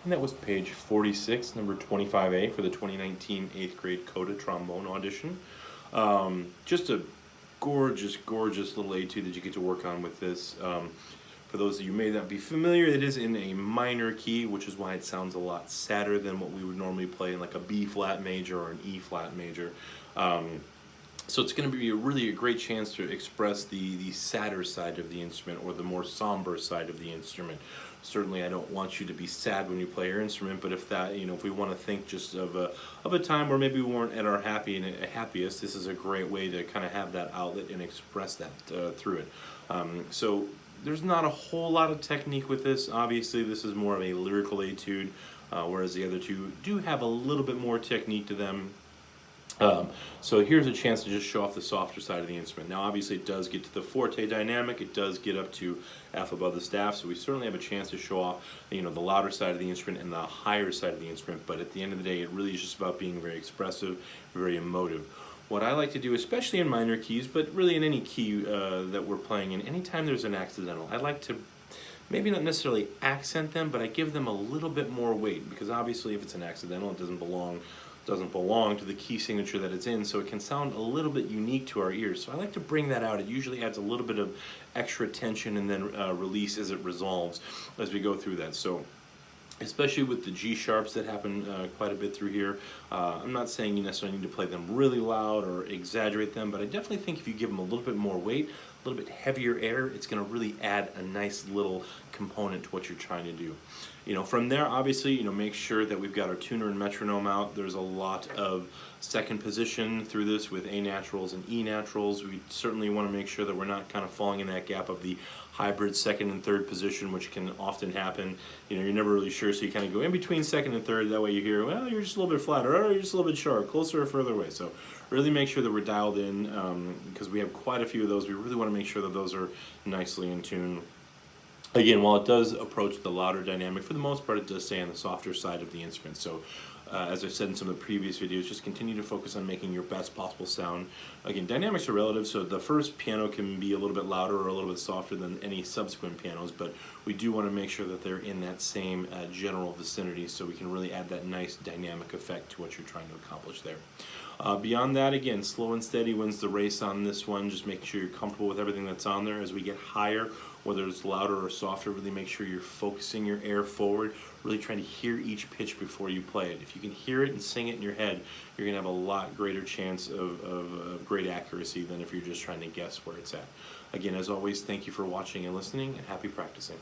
And that was page 46, number 25A for the 2019 8th grade CODA trombone audition. Just a gorgeous, gorgeous little etude that you get to work on with this. For those of you who may not be familiar, it is in a minor key, which is why it sounds a lot sadder than what we would normally play in like a B flat major or an E flat major. So it's going to be a great chance to express the sadder side of the instrument, or the more somber side of the instrument. Certainly I don't want you to be sad when you play your instrument, but if we want to think just of a time where maybe we weren't at our happiest, this is a great way to kind of have that outlet and express that through it. So there's not a whole lot of technique with this. Obviously this is more of a lyrical etude, whereas the other two do have a little bit more technique to them. So here's a chance to just show off the softer side of the instrument. Now obviously it does get to the forte dynamic, it does get up to F above the staff, so we certainly have a chance to show off the louder side of the instrument and the higher side of the instrument, but at the end of the day it really is just about being very expressive, very emotive. What I like to do, especially in minor keys, but really in any key that we're playing in, anytime there's an accidental, I like to maybe not necessarily accent them, but I give them a little bit more weight, because obviously if it's an accidental, it doesn't belong to the key signature that it's in, so it can sound a little bit unique to our ears. So I like to bring that out. It usually adds a little bit of extra tension and then release as it resolves as we go through that. So especially with the G sharps that happen quite a bit through here. I'm not saying you necessarily need to play them really loud or exaggerate them, but I definitely think if you give them a little bit more weight, a little bit heavier air, it's going to really add a nice little component to what you're trying to do. From there, obviously, make sure that we've got our tuner and metronome out. There's a lot of second position through this with A naturals and E naturals. We certainly want to make sure that we're not kind of falling in that gap of the hybrid second and third position, which can often happen. You're never really sure, so you kind of go in between second and third. That way you hear, well, you're just a little bit flatter, or you're just a little bit sharp, closer or further away. So really make sure that we're dialed in, because we have quite a few of those. We really want to make sure that those are nicely in tune. Again, while it does approach the louder dynamic, for the most part it does stay on the softer side of the instrument. So as I've said in some of the previous videos, just continue to focus on making your best possible sound. Again, dynamics are relative, so the first piano can be a little bit louder or a little bit softer than any subsequent pianos, but we do want to make sure that they're in that same general vicinity, so we can really add that nice dynamic effect to what you're trying to accomplish there. Beyond that, again, slow and steady wins the race on this one. Just make sure you're comfortable with everything that's on there. As we get higher, whether it's louder or softer, really make sure you're focusing your air forward, really trying to hear each pitch before you play it. If you can hear it and sing it in your head, you're going to have a lot greater chance of great accuracy than if you're just trying to guess where it's at. Again, as always, thank you for watching and listening, and happy practicing.